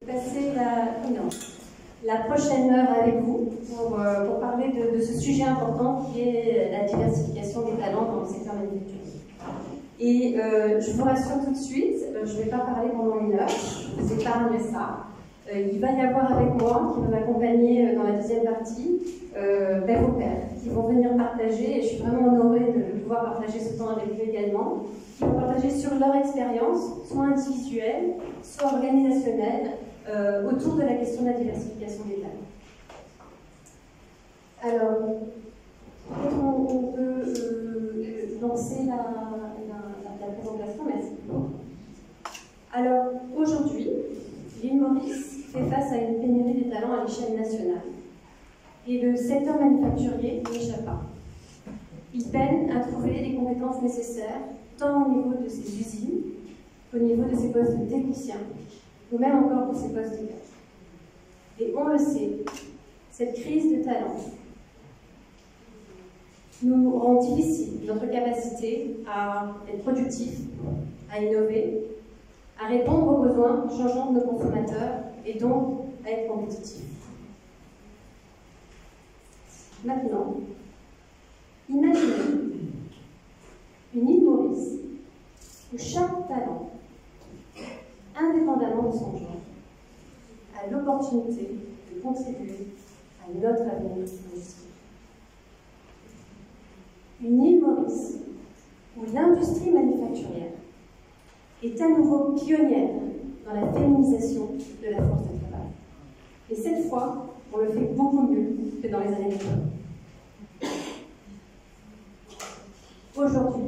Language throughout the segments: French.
Passer la prochaine heure avec vous pour parler de ce sujet important qui est la diversification des talents dans le secteur manufacturier. Et je vous rassure tout de suite, je ne vais pas parler pendant une heure, je vous épargne ça. Il va y avoir avec moi, qui va m'accompagner dans la deuxième partie, vos pairs, qui vont venir partager, et je suis vraiment honorée de pouvoir partager ce temps avec eux également, qui vont partager sur leur expérience, soit individuelle, soit organisationnelle, autour de la question de la diversification des talents. Alors, peut-être on peut lancer la présentation, merci. Alors, aujourd'hui, l'île Maurice fait face à une pénurie des talents à l'échelle nationale. Et le secteur manufacturier n'échappe pas. Il peine à trouver les compétences nécessaires, tant au niveau de ses usines qu'au niveau de ses postes de techniciens, ou même encore pour ses postes de cadre. Et on le sait, cette crise de talent nous rend difficile notre capacité à être productif, à innover, à répondre aux besoins changeants de nos consommateurs et donc à être compétitifs. Maintenant, imaginez une île Maurice où chaque talent, indépendamment de son genre, a l'opportunité de contribuer à notre avenir industriel. Une île Maurice où l'industrie manufacturière est à nouveau pionnière dans la féminisation de la force de travail. Et cette fois, on le fait beaucoup mieux que dans les années 80. Aujourd'hui,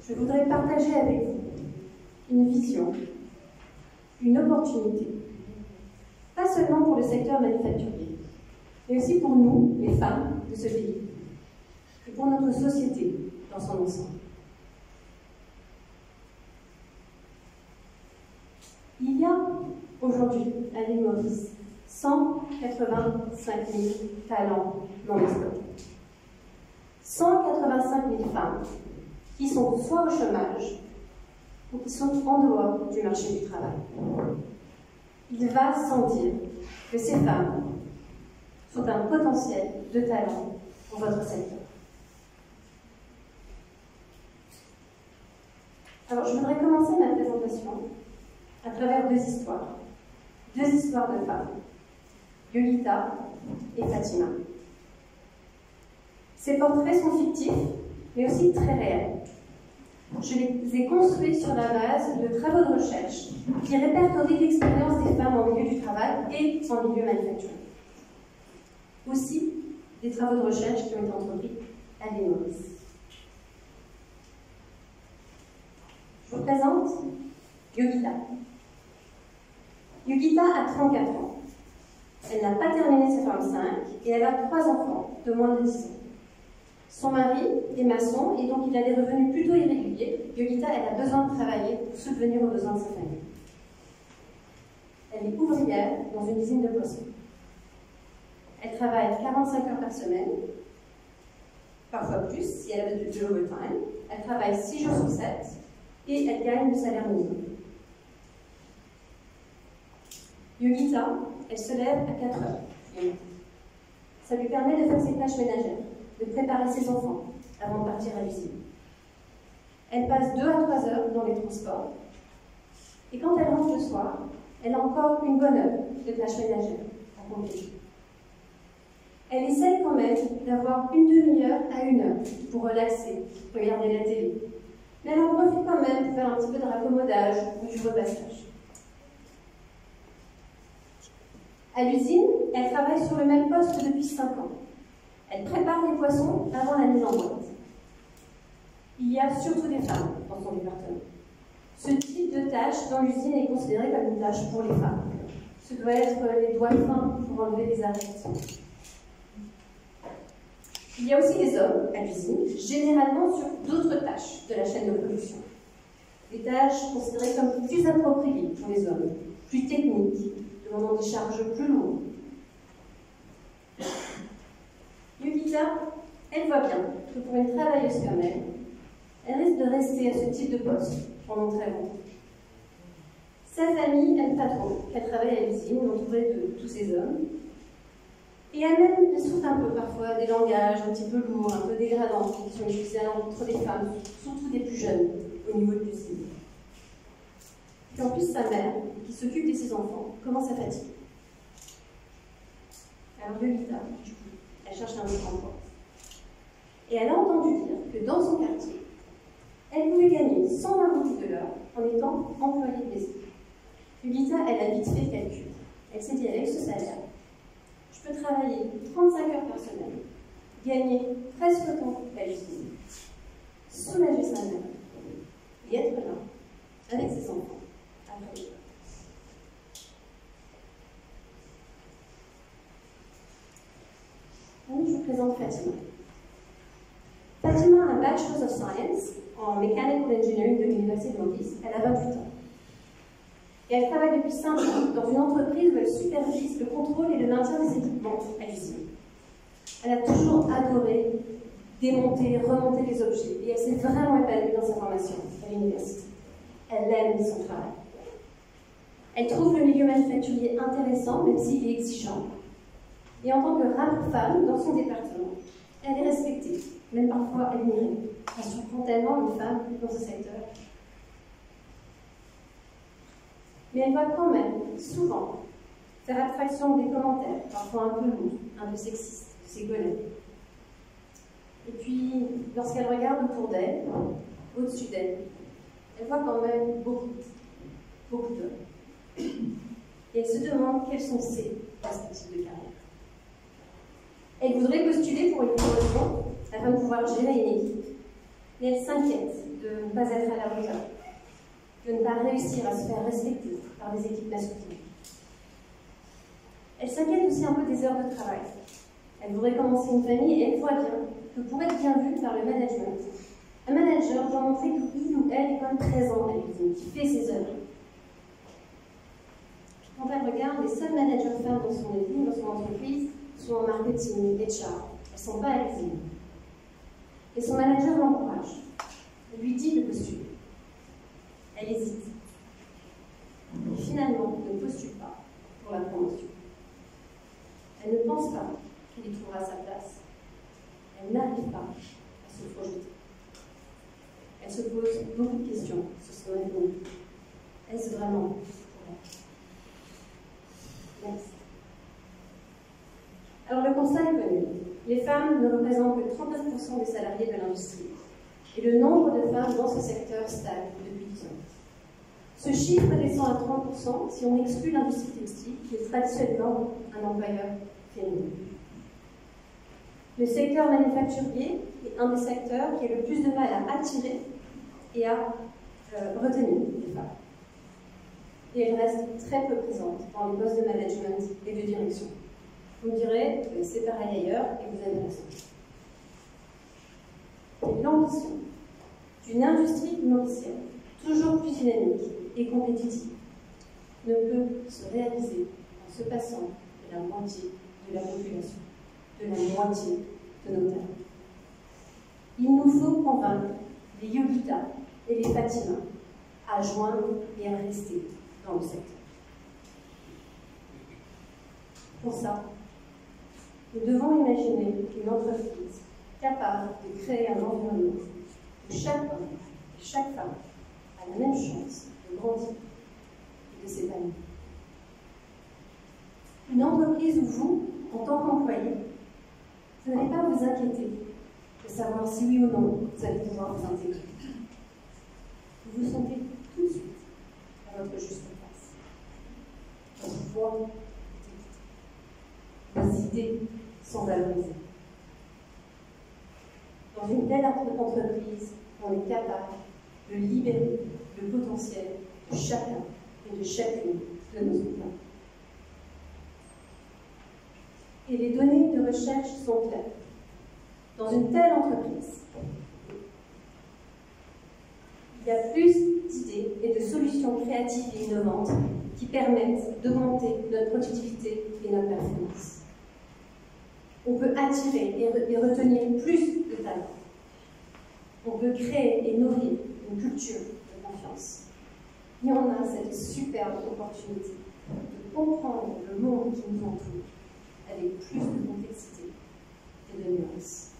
je voudrais partager avec vous une vision, une opportunité, pas seulement pour le secteur manufacturier, mais aussi pour nous, les femmes de ce pays, et pour notre société dans son ensemble. Il y a aujourd'hui à l'île Maurice 185 000 talents non exploités. 185 000 femmes qui sont soit au chômage ou qui sont en dehors du marché du travail. Il va sans dire que ces femmes sont un potentiel de talent pour votre secteur. Alors, je voudrais commencer ma présentation à travers deux histoires de femmes, Yogita et Fatima. Ces portraits sont fictifs, mais aussi très réels. Je les ai construits sur la base de travaux de recherche qui répertorient l'expérience des femmes en milieu du travail et en milieu manufacturier. Aussi, des travaux de recherche qui ont été entrepris à l'île Maurice. Je vous présente Yogita. Yogita a 34 ans. Elle n'a pas terminé sa forme 5 et elle a 3 enfants de moins de 10 ans. Son mari est maçon et donc il a des revenus plutôt irréguliers. Yogita, elle a besoin de travailler pour subvenir aux besoins de sa famille. Elle est ouvrière dans une usine de poisson. Elle travaille 45 heures par semaine, parfois plus si elle a de l'overtime. Elle travaille 6 jours sur 7 et elle gagne le salaire minimum. Yogita, elle se lève à 4 heures. Ça lui permet de faire ses tâches ménagères, de préparer ses enfants avant de partir à l'usine. Elle passe 2 à 3 heures dans les transports. Et quand elle rentre le soir, elle a encore une bonne heure de tâches ménagères à compléter. Elle essaie quand même d'avoir une demi-heure à 1 heure pour relaxer, regarder la télé. Mais elle en profite quand même pour faire un petit peu de raccommodage ou du repassage. À l'usine, elle travaille sur le même poste depuis 5 ans. Elle prépare les poissons avant la mise en boîte. Il y a surtout des femmes dans son département. Ce type de tâche dans l'usine est considéré comme une tâche pour les femmes. Ce doit être les doigts fins pour enlever les arêtes. Il y a aussi des hommes à l'usine, généralement sur d'autres tâches de la chaîne de production. Des tâches considérées comme plus appropriées pour les hommes, plus techniques, demandant des charges plus lourdes. Yogita, elle voit bien que pour une travailleuse comme elle risque de rester à ce type de poste pendant très longtemps. Sa famille n'aime pas trop qu'elle travaille à l'usine, entourée de tous ces hommes. Et elle souffre un peu parfois des langages un petit peu lourds, un peu dégradants, qui sont utilisés entre des femmes, surtout des plus jeunes, au niveau de l'usine. Et en plus, sa mère, qui s'occupe de ses enfants, commence à fatiguer. Alors Lolita, du coup, elle cherche un autre emploi. Et elle a entendu dire que dans son quartier, elle pouvait gagner 120 roupies de l'heure en étant employée de maison. Lolita, elle a vite fait le calcul. Elle s'est dit, avec ce salaire, je peux travailler 35 heures par semaine, gagner presque autant qu'à l'usine, soulager sa mère et être là avec ses enfants après l'école. Maintenant, je vous présente Fatima. Fatima a un Bachelor of Science en Mechanical Engineering de l'Université de Memphis. Elle a 28 ans. Et elle travaille depuis 5 ans dans une entreprise où elle supervise le contrôle et le maintien des équipements à l'usine. Elle a toujours adoré démonter, remonter les objets et elle s'est vraiment épanouie dans sa formation à l'université. Elle aime son travail. Elle trouve le milieu manufacturier intéressant, même s'il est exigeant. Et en tant que rare femme dans son département, elle est respectée, même parfois admirée. Elle surprend tellement une femme dans ce secteur. Mais elle va quand même, souvent, faire abstraction des commentaires, parfois un peu lourds, un peu sexistes, de ses collègues. Et puis, lorsqu'elle regarde autour d'elle, au-dessus d'elle, elle voit quand même beaucoup d'hommes. Et elle se demande quelles sont ses perspectives de carrière. Elle voudrait postuler pour une promotion afin de pouvoir gérer une équipe, mais elle s'inquiète de ne pas être à la hauteur, de ne pas réussir à se faire respecter par des équipes masculines. Elle s'inquiète aussi un peu des heures de travail. Elle voudrait commencer une famille et elle voit bien que pour être bien vue par le management, un manager doit montrer qu'il ou elle est quand même présent à l'usine, qui fait ses heures. Quand elle regarde, les seuls managers femmes dans son équipe, dans son entreprise, sont en marketing, HR. Elles ne sont pas à l'usine. Et son manager l'encourage. Elle lui dit de postuler. Elle hésite. Et finalement, ne postule pas pour la promotion. Elle ne pense pas qu'il y trouvera sa place. Elle n'arrive pas à se projeter. Elle se pose beaucoup de questions sur son avenir. Est-ce vraiment pour elle? Merci. Alors le constat est connu. Les femmes ne représentent que 39% des salariés de l'industrie. Et le nombre de femmes dans ce secteur stagne depuis 10 ans. Ce chiffre descend à 30% si on exclut l'industrie textile, qui est traditionnellement un employeur féminin. Le secteur manufacturier est un des secteurs qui a le plus de mal à attirer et à retenir les femmes. Et elle reste très peu présente dans les postes de management et de direction. Vous me direz que c'est pareil ailleurs et vous avez raison. Et l'ambition d'une industrie mauricienne toujours plus dynamique et compétitive ne peut se réaliser en se passant de la moitié de la population, de la moitié de nos talents. Il nous faut convaincre les Yolita et les Fatima à joindre et à rester dans le secteur. Pour ça, nous devons imaginer une entreprise capable de créer un environnement où chaque homme et chaque femme a la même chance de grandir et de s'épanouir. Une entreprise où vous, en tant qu'employé, vous n'allez pas vous inquiéter de savoir si oui ou non vous allez pouvoir vous intégrer. Vous vous sentez tout de suite à votre juste place. Votre voix est écoutée. Vos idées sont valorisées. Dans une telle entreprise, on est capable de libérer le potentiel de chacun et de chacune de nos emplois. Et les données de recherche sont claires. Dans une telle entreprise, il y a plus d'idées et de solutions créatives et innovantes qui permettent d'augmenter notre productivité et notre performance. On peut attirer et retenir plus de talents. On peut créer et nourrir une culture de confiance. Et on a cette superbe opportunité de comprendre le monde qui nous entoure avec plus de complexité et de nuances.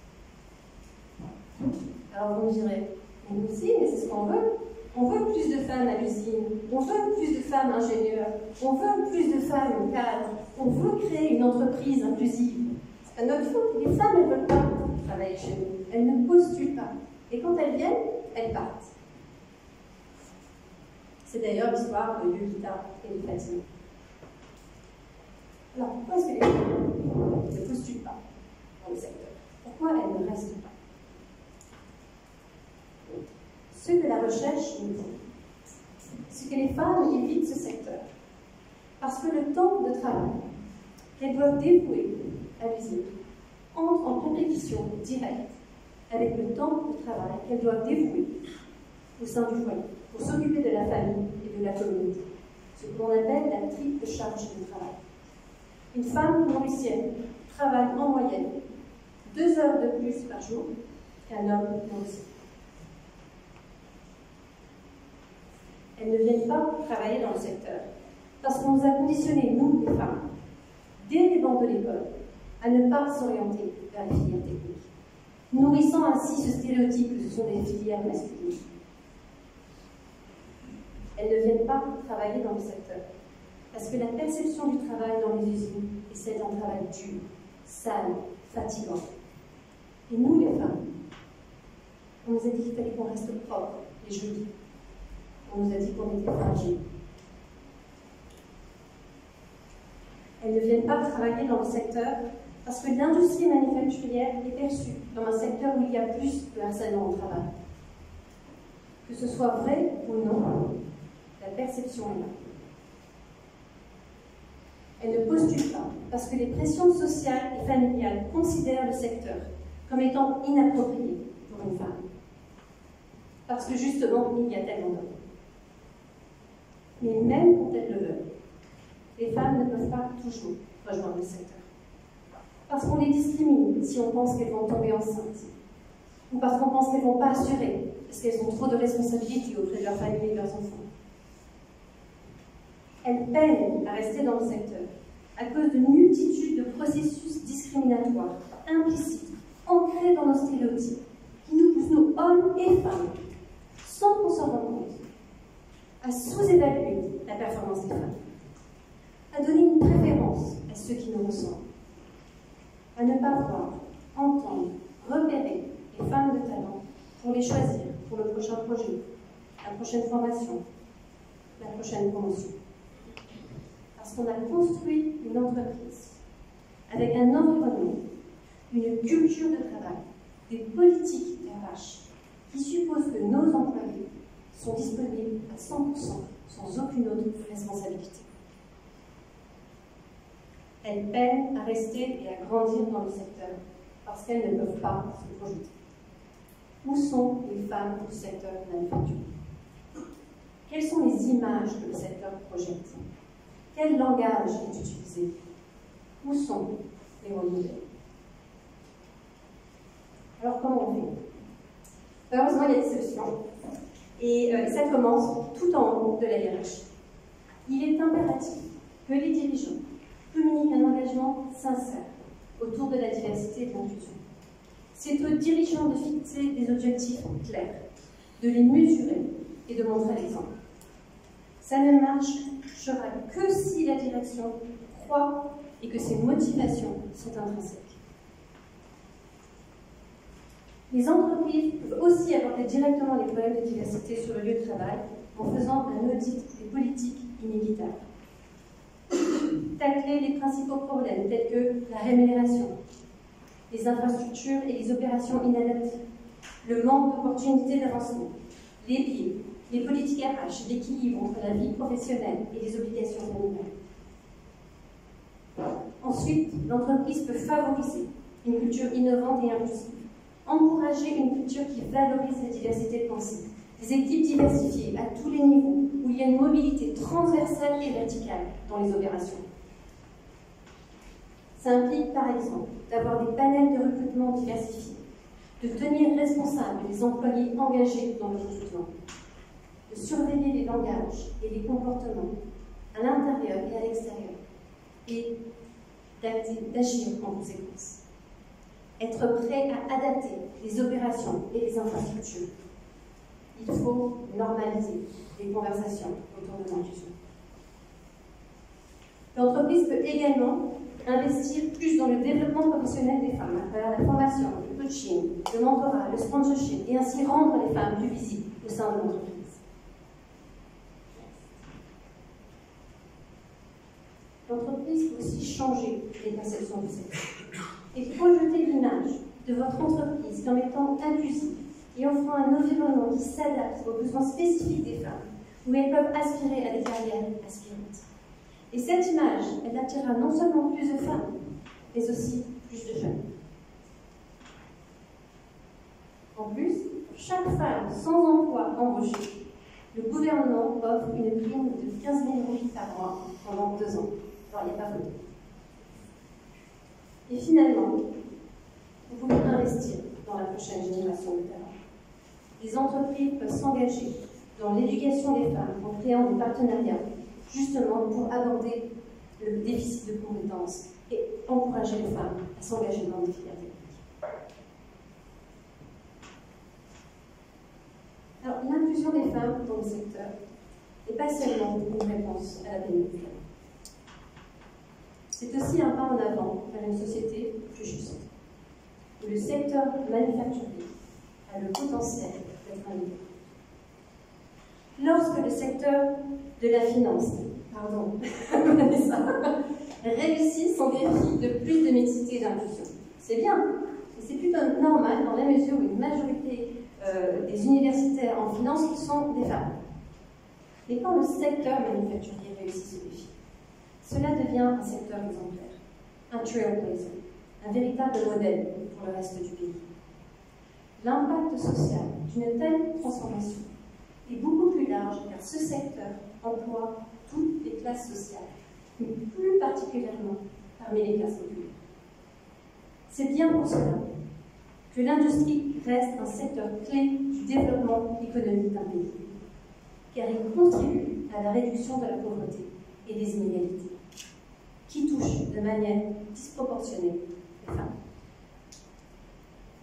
Alors vous me direz, mais nous aussi, mais c'est ce qu'on veut. On veut plus de femmes à l'usine, on veut plus de femmes ingénieurs, on veut plus de femmes cadres, on veut créer une entreprise inclusive. C'est pas notre faute, les femmes, elles ne veulent pas travailler chez nous, elles ne postulent pas. Et quand elles viennent, elles partent. C'est d'ailleurs l'histoire de Yogita et de Fatima. Alors pourquoi est-ce que les femmes ne postulent pas dans le secteur? Pourquoi elles ne restent pas? Ce que la recherche nous dit, c'est que les femmes évitent ce secteur parce que le temps de travail qu'elles doivent dévouer à l'usine entre en compétition directe avec le temps de travail qu'elles doivent dévouer au sein du foyer pour s'occuper de la famille et de la communauté, ce que l'on appelle la triple charge de travail. Une femme nourricienne travaille en moyenne 2 heures de plus par jour qu'un homme nourricier. Elles ne viennent pas travailler dans le secteur parce qu'on nous a conditionnés, nous, les femmes, dès les bancs de l'école, à ne pas s'orienter vers les filières techniques, nourrissant ainsi ce stéréotype que ce sont des filières masculines. Elles ne viennent pas travailler dans le secteur parce que la perception du travail dans les usines est celle d'un travail dur, sale, fatigant. Et nous, les femmes, on nous a dit qu'il fallait qu'on reste propre et jolies. On nous a dit qu'on était fragiles. Elles ne viennent pas travailler dans le secteur parce que l'industrie manufacturière est perçue comme un secteur où il y a plus de harcèlement au travail. Que ce soit vrai ou non, la perception est là. Elles ne postulent pas parce que les pressions sociales et familiales considèrent le secteur comme étant inapproprié pour une femme. Parce que justement, il y a tellement d'hommes. Mais même quand elles le veulent, les femmes ne peuvent pas toujours rejoindre le secteur. Parce qu'on les discrimine si on pense qu'elles vont tomber enceintes, ou parce qu'on pense qu'elles ne vont pas assurer, parce qu'elles ont trop de responsabilités auprès de leur famille et de leurs enfants. Elles peinent à rester dans le secteur à cause de multitudes de processus discriminatoires, implicites, ancrés dans nos stéréotypes, qui nous poussent, nous, hommes et femmes, sans qu'on s'en rende compte, à sous-évaluer la performance des femmes, à donner une préférence à ceux qui nous ressemblent, à ne pas voir, entendre, repérer les femmes de talent pour les choisir pour le prochain projet, la prochaine formation, la prochaine promotion. Parce qu'on a construit une entreprise avec un environnement, une culture de travail, des politiques RH qui supposent que nos employés sont disponibles à 100% sans aucune autre responsabilité. Elles peinent à rester et à grandir dans le secteur parce qu'elles ne peuvent pas se projeter. Où sont les femmes du secteur manufacturier? Quelles sont les images que le secteur projette? Quel langage est utilisé? Où sont les rôles modèles? Alors comment on fait? Heureusement, il y a des solutions. Et ça commence tout en haut de la hiérarchie. Il est impératif que les dirigeants communiquent un engagement sincère autour de la diversité et de l'inclusion. C'est aux dirigeants de fixer des objectifs clairs, de les mesurer et de montrer l'exemple. Ça ne marchera que si la direction croit et que ses motivations sont intrinsèques. Les entreprises peuvent aussi aborder directement les problèmes de diversité sur le lieu de travail en faisant un audit des politiques inévitables. Tacler les principaux problèmes tels que la rémunération, les infrastructures et les opérations inadaptées, le manque d'opportunités d'avancement, les biais, les politiques RH, l'équilibre entre la vie professionnelle et les obligations familiales. Ensuite, l'entreprise peut favoriser une culture innovante et inclusive, encourager une culture qui valorise la diversité de pensée, des équipes diversifiées à tous les niveaux, où il y a une mobilité transversale et verticale dans les opérations. Ça implique par exemple d'avoir des panels de recrutement diversifiés, de tenir responsables les employés engagés dans le recrutement, de de surveiller les langages et les comportements à l'intérieur et à l'extérieur, et d'agir en conséquence. Être prêt à adapter les opérations et les infrastructures. Il faut normaliser les conversations autour de l'inclusion. L'entreprise peut également investir plus dans le développement professionnel des femmes à travers la formation, le coaching, le mentorat, le sponsorship, et ainsi rendre les femmes plus visibles au sein de l'entreprise. L'entreprise peut aussi changer les perceptions du sexe et projeter l'image de votre entreprise comme étant inclusive et offrant un environnement qui s'adapte aux besoins spécifiques des femmes, où elles peuvent aspirer à des carrières aspirantes. Et cette image, elle attirera non seulement plus de femmes, mais aussi plus de jeunes. En plus, pour chaque femme sans emploi embauchée, le gouvernement offre une prime de 15 000 € par mois pendant 2 ans. Alors, il n'y a pas photo. Et finalement, vous pouvez investir dans la prochaine génération de talents. Les entreprises peuvent s'engager dans l'éducation des femmes en créant des partenariats, justement pour aborder le déficit de compétences et encourager les femmes à s'engager dans des filières techniques. Alors, l'inclusion des femmes dans le secteur n'est pas seulement une réponse à la pénurie. C'est aussi un pas en avant vers une société plus juste, où le secteur manufacturier a le potentiel d'être un leader. Lorsque le secteur de la finance, réussit son défi de plus de mixité et d'inclusion, c'est bien, et c'est plutôt normal dans la mesure où une majorité des universitaires en finance sont des femmes. Mais quand le secteur manufacturier réussit ce défi, cela devient un secteur exemplaire, un trailblazer, un véritable modèle pour le reste du pays. L'impact social d'une telle transformation est beaucoup plus large car ce secteur emploie toutes les classes sociales, mais plus particulièrement parmi les classes populaires. C'est bien pour cela que l'industrie reste un secteur clé du développement économique d'un pays, car il contribue à la réduction de la pauvreté et des inégalités, qui touchent de manière disproportionnée les femmes.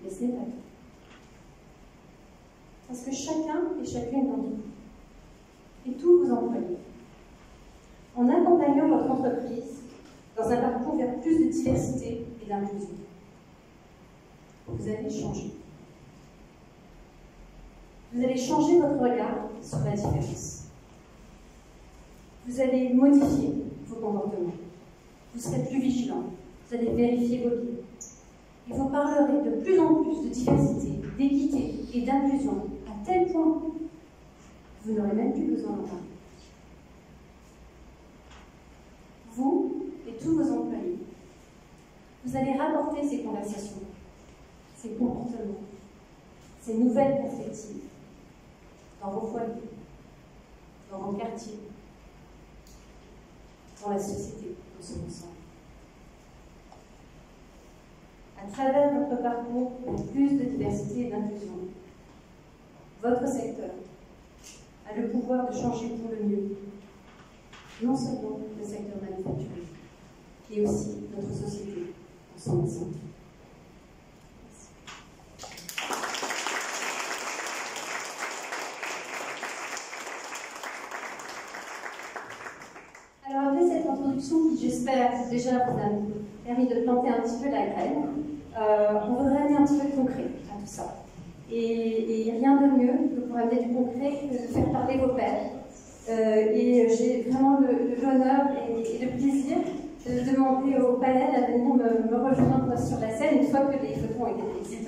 Mais ce n'est pas tout. Parce que chacun et chacune d'entre vous, et tous vos employés, en accompagnant votre entreprise dans un parcours vers plus de diversité et d'inclusion, vous allez changer. Vous allez changer votre regard sur la différence. Vous allez modifier vos comportements. Vous serez plus vigilant. Vous allez vérifier vos biais. Et vous parlerez de plus en plus de diversité, d'équité et d'inclusion, à tel point que vous n'aurez même plus besoin d'en parler. Vous et tous vos employés, vous allez rapporter ces conversations, ces comportements, ces nouvelles perspectives dans vos foyers, dans vos quartiers, dans la société dans son ensemble. À travers votre parcours pour plus de diversité et d'inclusion, votre secteur a le pouvoir de changer pour le mieux, non seulement le secteur manufacturier, mais aussi notre société en son ensemble. Alors après cette introduction qui, j'espère, déjà vous a permis de planter un petit peu la graine, on voudrait amener un petit peu de concret à tout ça. Et rien de mieux que pour amener du concret que de faire parler vos pairs. Et j'ai vraiment l'honneur et le plaisir de demander au panel à venir me rejoindre sur la scène une fois que les photos ont été prises.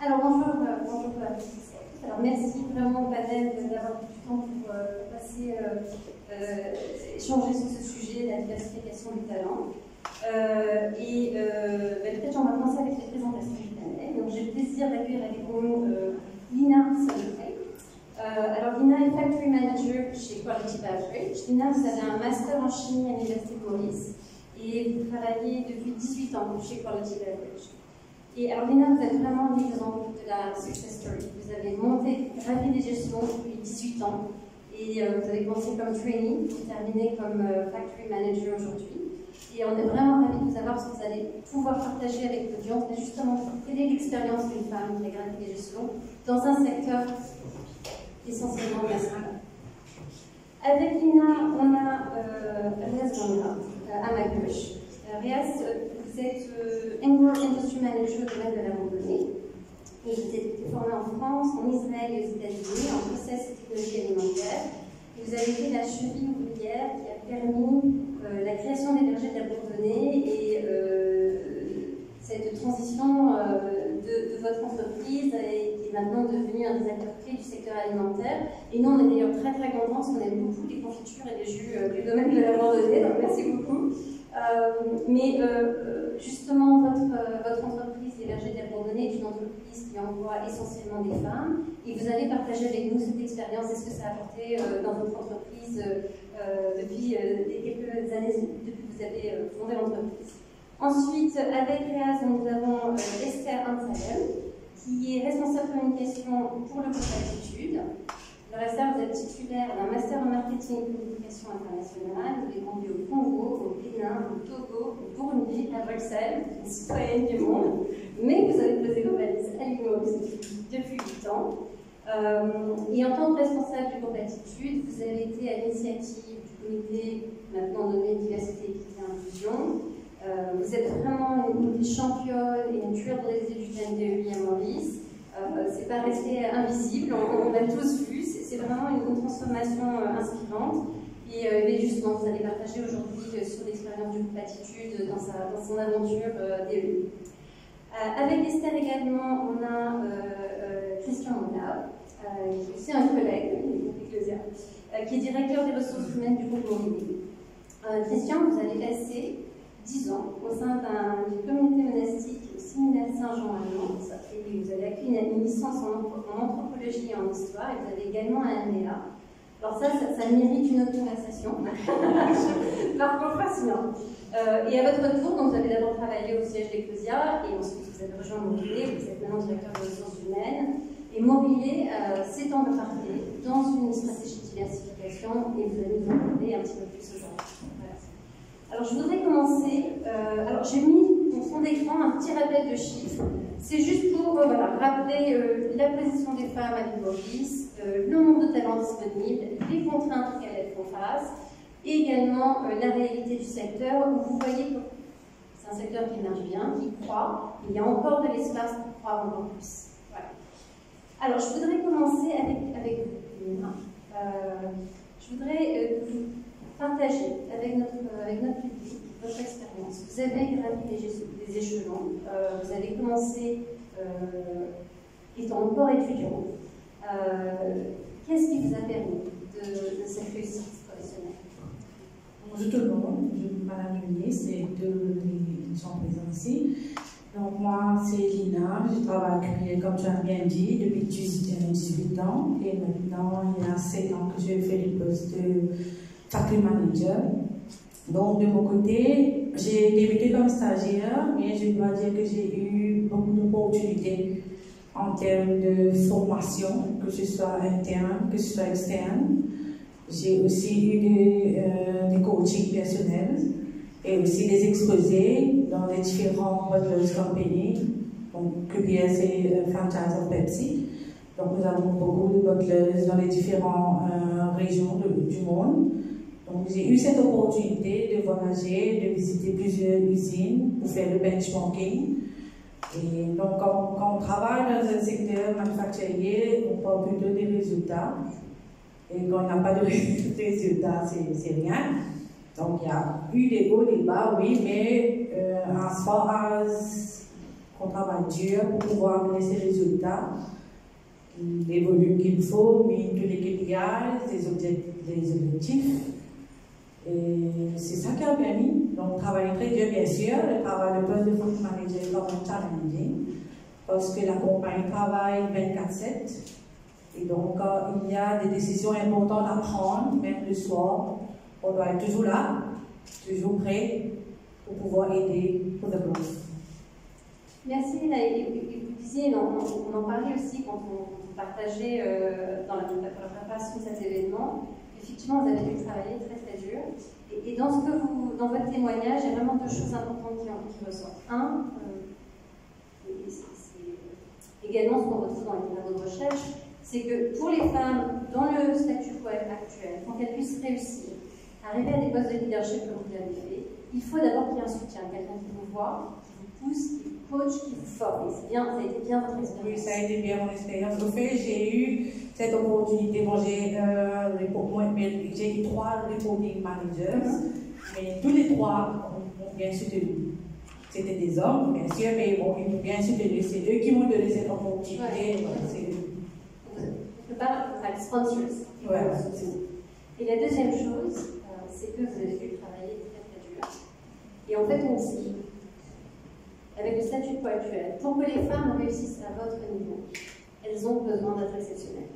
Alors bonjour à tous. Alors merci vraiment au panel d'avoir pris du temps pour passer échanger sur ce sujet, la diversification du talent. Peut-être on va commencer avec la présentation du panel. Donc j'ai le plaisir d'accueillir avec nous Lina Solveig. Alors Lina est Factory Manager chez Quality Beverage. Lina, vous avez un master en chimie à l'Université de Maurice et vous travaillez depuis 18 ans chez Quality Beverage. Et alors Lina, vous êtes vraiment l'exemple de la success story. Vous avez gravi des gestions depuis 18 ans et vous avez commencé comme trainee pour terminer comme factory manager aujourd'hui. Et on est vraiment ravis de vous avoir parce que vous allez pouvoir partager avec l'audience justement quelle est l'expérience d'une femme qui a gravi des gestions dans un secteur essentiellement masculin. Avec Lina, on a Riaz Ganga à ma gauche. Riaz, vous êtes Engro Industry Manager au domaine de la randonnée. Et vous êtes formé en France, en Israël et aux États-Unis en process et technologie alimentaire. Et vous avez été la cheville ouvrière qui a permis la création des bergers de la Bourdonnais et cette transition de votre entreprise qui est maintenant devenue un des acteurs clés du secteur alimentaire. Et nous, on est d'ailleurs très très contents parce qu'on aime beaucoup les confitures et les jus du domaine de la Bourdonnais, donc merci beaucoup. Justement, votre entreprise, les Bergers de la Bourdonnais, est une entreprise qui emploie essentiellement des femmes. Et vous allez partager avec nous cette expérience et ce que ça a apporté dans votre entreprise depuis quelques années, depuis que vous avez fondé l'entreprise. Ensuite, avec Riaz, nous avons Esther Ansalem, qui est responsable communication pour le groupe Attitude. Esther, vous êtes titulaire d'un master en marketing et communication internationale. Vous avez grandi au Congo, au Bénin, au Togo, au Burundi, à Bruxelles, une citoyenne du monde. Mais vous avez posé vos valises à l'UMOS depuis 8 ans. Et en tant que responsable du groupe Attitude, vous avez été à l'initiative du comité maintenant nommé Diversité, Équité et Inclusion. Vous êtes vraiment une championne et une trailblazer du DEI à Maurice. C'est pas resté invisible, on l'a tous vu, c'est vraiment une transformation inspirante. Et justement, vous allez partager aujourd'hui sur l'expérience du groupe Attitude dans son aventure DEI. Avec Esther également, on a Christian Monard, qui est aussi un collègue du groupe Ecclesia, qui est directeur des ressources humaines du groupe Morini. Christian, vous avez passé 10 ans au sein d'une communauté monastique au séminaire Saint-Jean à Nantes, et vous avez acquis une licence en anthropologie et en histoire, et vous avez également un MBA. Alors ça mérite une autre conversation. Par contre, fascinant. Et à votre tour, donc, vous avez d'abord travaillé au siège d'Ecclesia, et ensuite vous avez rejoint Morillet, vous êtes maintenant directeur des ressources humaines. Et Morillet s'est embarqué dans une stratégie de diversification, et vous allez nous en parler un petit peu plus aujourd'hui. Voilà. Alors je voudrais commencer, alors j'ai mis en fond d'écran un petit rappel de chiffres, c'est juste pour rappeler la position des femmes à l'île Maurice, le nombre de talents disponibles, les contraintes auxquelles elles font face, et également la réalité du secteur où vous voyez que c'est un secteur qui émerge bien, qui croît, mais il y a encore de l'espace pour croître encore plus. Voilà. Alors je voudrais commencer avec vous, Lina. Je voudrais partager avec notre public votre expérience. Vous avez gravi des échelons, vous avez commencé étant encore étudiant. Qu'est-ce qui vous a permis de cette réussite professionnelle? Bonjour tout le monde, je suis Madame Meunier, c'est deux qui sont présents ici. Donc moi c'est Lina, je travaille comme tu as bien dit depuis 18 ans et maintenant il y a 7 ans que je fais le poste de factory manager. Donc de mon côté, j'ai débuté comme stagiaire, mais je dois dire que j'ai eu beaucoup d'opportunités en termes de formation, que ce soit interne, que ce soit externe. J'ai aussi eu des coachings personnels et aussi des exposés dans les différents bottlers companies, donc QPS et franchise of Pepsi. Donc nous avons beaucoup de bottlers dans les différentes régions du monde. Donc j'ai eu cette opportunité de voyager, de visiter plusieurs usines pour faire le benchmarking. Et donc quand on travaille dans un secteur manufacturier, on parle plutôt des résultats. Et quand on n'a pas de résultats, c'est rien. Donc il y a eu des hauts, des bas, oui, mais as far as qu'on travaille dur pour pouvoir donner ces résultats, les volumes qu'il faut, mais tous les KPIs, les objectifs. Et c'est ça qui a permis. Donc, travailler très dur, bien sûr. Le travail de poste de fonds manager est quand même challenging, parce que la compagnie travaille 24/7. Et donc, il y a des décisions importantes à prendre, même le soir. On doit être toujours là, toujours prêt pour pouvoir aider pour le growth. Merci. Vous disiez, on en parlait aussi quand on partageait dans la préparation de cet événement. Effectivement, vous avez dû travailler très très dur. Et dans votre témoignage, il y a vraiment deux choses importantes qui ressortent. Un, c'est également ce qu'on retrouve dans les travaux de recherche, c'est que pour les femmes dans le statu quo actuel, pour qu'elles puissent réussir, arriver à des postes de leadership comme vous l'avez fait, il faut d'abord qu'il y ait un soutien, quelqu'un qui vous voit, qui vous pousse, qui vous coach, qui vous forme. Et ça a été bien votre expérience. Oui, ça a été bien mon expérience. Au fait, j'ai eu cette opportunité. Bon, j'ai eu 3 reporting managers, mais tous les 3 m'ont bien soutenu. C'était des hommes, bien sûr, mais bon, ils m'ont bien soutenu. C'est eux qui m'ont donné cette opportunité. On peut pas faire les sponsors. Ouais. Et la deuxième chose, c'est que vous avez dû travailler très très dur. Et en fait, on dit, avec le statut quo actuel, pour que les femmes réussissent à votre niveau, elles ont besoin d'être exceptionnelles.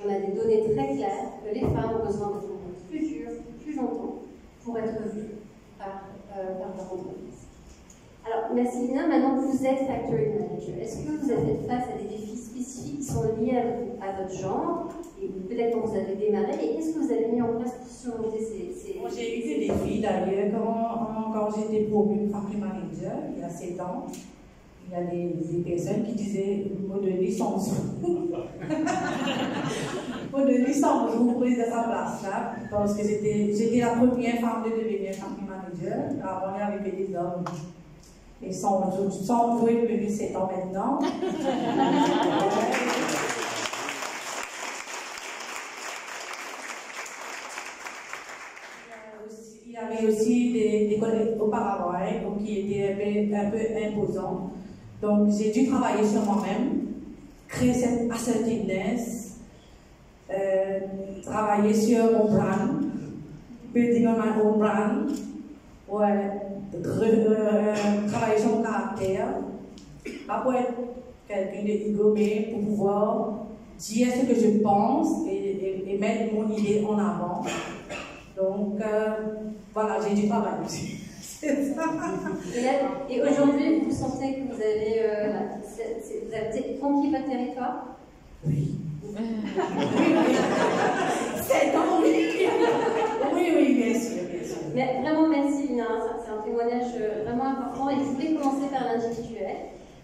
On a des données très claires que les femmes ont besoin de travailler plus dur, plus longtemps, pour être vues par leur entreprise. Alors, merci Lina, maintenant que vous êtes Factory Manager, est-ce que vous avez fait face à des défis spécifiques qui sont liés à votre genre, et peut-être quand vous avez démarré, et qu'est-ce que vous avez mis en place pour surmonter ces... Moi, j'ai eu des défis d'ailleurs quand j'étais promue Factory Manager, il y a 7 ans. Il y a des personnes qui disaient « Maudeni sans vous ». Maudeni sans vous, prise de sa place là, parce que j'étais la première femme de devenir Factory Manager. Avant, il y avait des hommes. Et sans vous est devenu 7 ans maintenant. Il y avait aussi des collègues auparavant qui étaient un peu imposants. Donc j'ai dû travailler sur moi-même, créer cette assertiveness, travailler sur mon brand, building on my own brand, travailler sur mon caractère, pas pour être quelqu'un de mais pour pouvoir dire ce que je pense et mettre mon idée en avant. Donc voilà, j'ai dû travailler aussi. Et aujourd'hui, vous sentez que vous avez conquis votre territoire? Oui. C'est tant oui. Oui, bien sûr. Mais vraiment, merci Lina, c'est un témoignage vraiment important. Et je voulais commencer par l'individuel.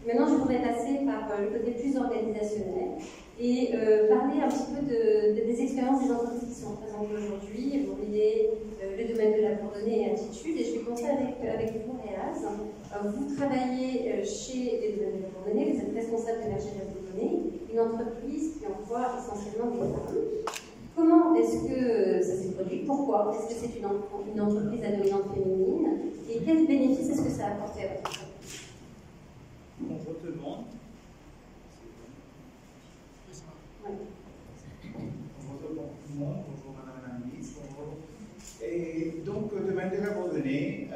Maintenant, je voudrais passer par le côté plus organisationnel et parler un petit peu des expériences des entreprises qui sont présentes aujourd'hui. Vous voyez le domaine de la coordonnée et attitude. Et je vais commencer avec vous, Réaz. Vous travaillez chez les domaines de la coordonnée, vous êtes responsable de l'énergie de la coordonnée, une entreprise qui emploie essentiellement des femmes. Comment est-ce que ça s'est produit? Pourquoi? Est-ce que c'est une entreprise à dominante féminine? Et quels bénéfices est-ce que ça a apporté à votre entreprise? Bonjour tout le monde. Oui. Bonjour tout le monde, bonjour Madame la Ministre, bonjour. Et donc, le domaine de la coordonnée,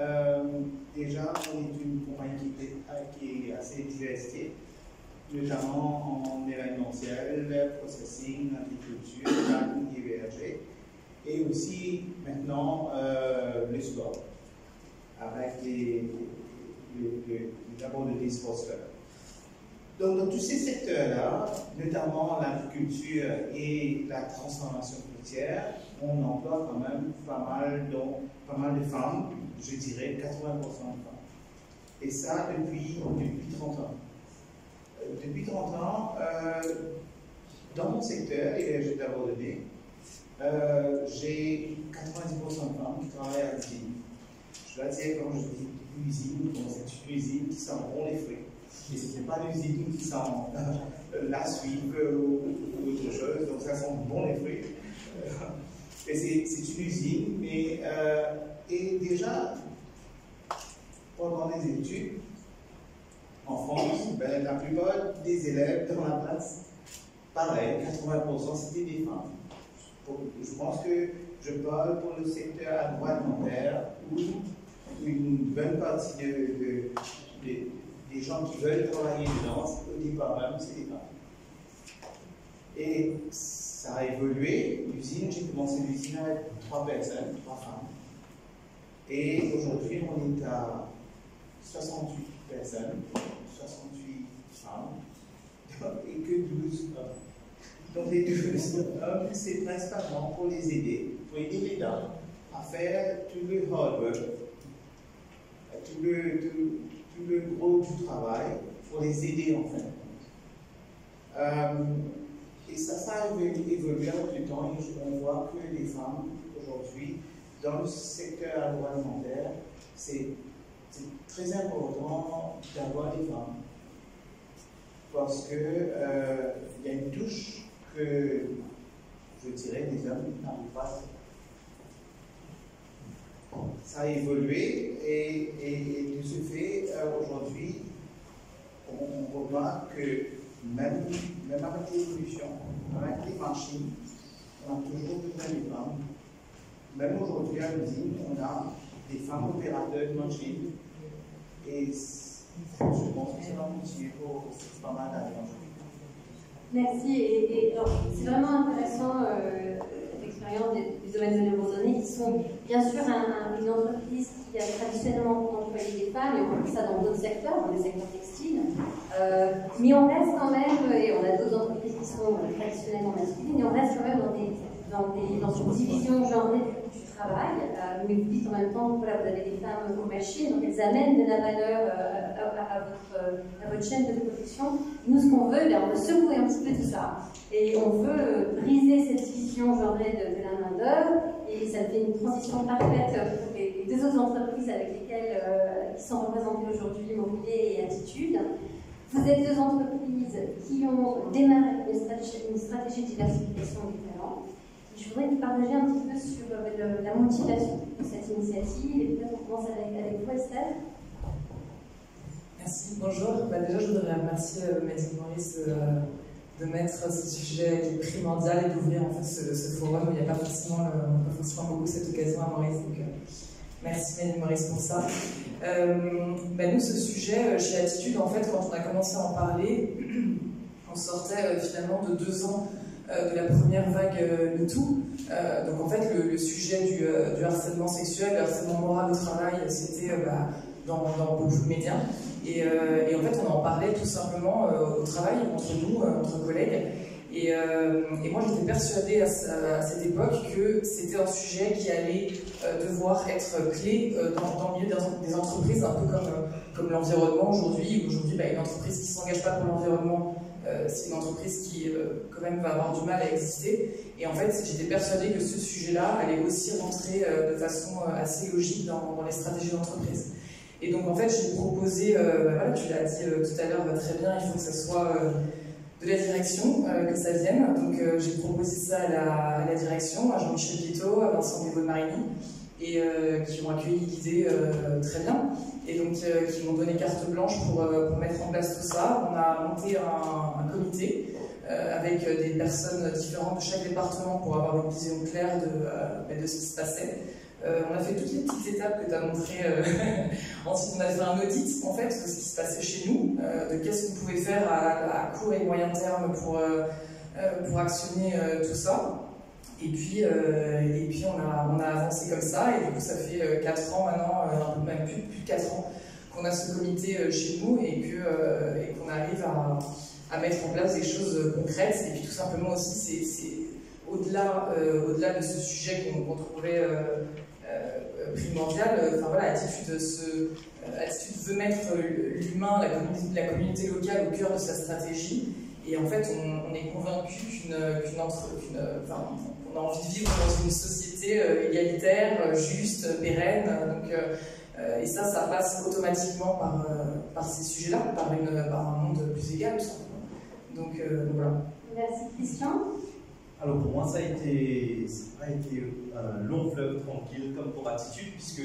déjà, on est une compagnie qui est assez diversifiée, notamment en événementiel, processing, agriculture, marketing et VRG, et aussi maintenant le sport, avec les labos de dispositeurs. Donc, dans tous ces secteurs-là, notamment l'agriculture et la transformation fruitière, on emploie quand même pas mal de femmes, je dirais 80% de femmes. Et ça depuis 30 ans. Depuis 30 ans, dans mon secteur, l'énergie d'abandonné, j'ai 90% de femmes qui travaillent à l'usine. Je dois dire, quand je dis usine, c'est une usine qui sent bon les fruits. Et ce n'est pas l'usine qui sent la suive ou autre chose, donc ça sent bon les fruits. Et c'est une usine, mais et déjà, pendant les études, En France, ben, la plupart des élèves dans la classe, pareil, 80% c'était des femmes. Je pense que je parle pour le secteur agroalimentaire où une bonne partie des gens qui veulent travailler dedans, au départ même, c'est des femmes. Et ça a évolué. L'usine, j'ai commencé l'usine avec 3 personnes, 3 femmes. Et aujourd'hui, on est à 68 personnes, 68 femmes, et que 12 hommes. Donc les 12 hommes, c'est principalement pour les aider les dames à faire tout le hard work, tout le gros du travail, pour les aider en fait. Et ça a évolué avec le temps et on voit que les femmes aujourd'hui, dans le secteur agroalimentaire, c'est très important d'avoir des femmes. Parce que y a une touche que, je dirais, les hommes n'arrivent pas à faire. Ça a évolué et de ce fait, aujourd'hui, on remarque que même avec l'évolution, avec les machines, on a toujours besoin des femmes. Même aujourd'hui à l'usine, on a des femmes opérateurs de machines et je pense que ça va continuer pour pas mal d'années. Merci. Et c'est vraiment intéressant l'expérience des domaines de Neurozoné qui sont bien sûr une entreprise qui a traditionnellement employé des femmes, et on voit ça dans d'autres secteurs, dans les secteurs textiles. Mais on reste quand même, et on a d'autres entreprises qui sont traditionnellement masculines, et on reste quand même dans une division genrée du travail. Mais vous dites en même temps que voilà, vous avez des femmes aux machines, donc elles amènent de la valeur à votre chaîne de production. Nous, ce qu'on veut, on veut secouer un petit peu tout ça. Et on veut briser cette division genrée de la main-d'œuvre, et ça fait une transition parfaite pour les deux autres entreprises avec lesquelles qui sont représentées aujourd'hui, Mobilier et Attitude. Vous êtes deux entreprises qui ont démarré une stratégie de diversification des talents. Je voudrais vous partager un petit peu sur la motivation de cette initiative, et peut-être on commence avec vous, Estelle. Merci, bonjour. Déjà, je voudrais remercier Maître Maurice de mettre ce sujet qui est primordial et d'ouvrir en fait ce forum. Il n'y a pas forcément beaucoup cette occasion à Maurice. Donc, merci Maître Maurice pour ça. Nous, ce sujet, chez Attitude, en fait, quand on a commencé à en parler, on sortait finalement de 2 ans de la première vague MeToo. Donc en fait, le sujet du harcèlement sexuel, le harcèlement moral au travail, c'était dans beaucoup de médias. Et en fait, on en parlait tout simplement au travail, entre nous, entre collègues. Et moi, j'étais persuadée à cette époque que c'était un sujet qui allait devoir être clé dans le milieu des entreprises, un peu comme l'environnement aujourd'hui. Aujourd'hui, une entreprise qui ne s'engage pas pour l'environnement, c'est une entreprise qui, quand même, va avoir du mal à exister. Et en fait, j'étais persuadée que ce sujet-là allait aussi rentrer de façon assez logique dans les stratégies d'entreprise. Et donc, en fait, j'ai proposé, tu l'as dit tout à l'heure très bien, il faut que ça soit de la direction, que ça vienne. Donc, j'ai proposé ça à la direction, à Jean-Michel Pietto, à Vincent Dévaud-Marini, et qui ont accueilli l'idée très bien. Et donc, qui m'ont donné carte blanche pour mettre en place tout ça. On a monté un comité avec des personnes différentes de chaque département pour avoir une vision claire de ce qui se passait. On a fait toutes les petites étapes que tu as montrées. Ensuite, on a fait un audit en fait, de ce qui se passait chez nous, de qu'est-ce qu'on pouvait faire à court et moyen terme pour actionner tout ça. Et puis on a avancé comme ça, et du coup, ça fait 4 ans maintenant, un peu même plus de 4 ans, qu'on a ce comité chez nous et qu'on arrive à mettre en place des choses concrètes. Et puis tout simplement aussi, c'est au-delà de ce sujet qu'on trouvait primordial. Attitude veut mettre l'humain, la communauté locale au cœur de sa stratégie. Et en fait, on est convaincu qu'on a envie de vivre dans une société égalitaire, juste, pérenne. Et ça passe automatiquement par ces sujets-là, par un monde plus égal, tout simplement. Donc voilà. Merci, Christian. Alors pour moi, ça n'a pas été un long fleuve tranquille comme pour Attitude, puisque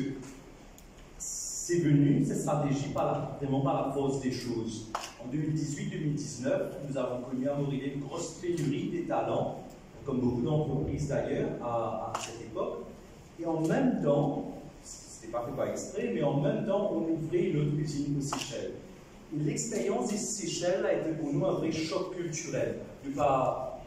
c'est venu, cette stratégie, vraiment par la force des choses. En 2018-2019, nous avons connu à Montréal une grosse pénurie des talents, comme beaucoup d'entreprises d'ailleurs à cette époque. Et en même temps, ce n'était pas fait par exprès, mais en même temps, on ouvrait une autre usine aux Seychelles. Et l'expérience des Seychelles a été pour nous un vrai choc culturel, de par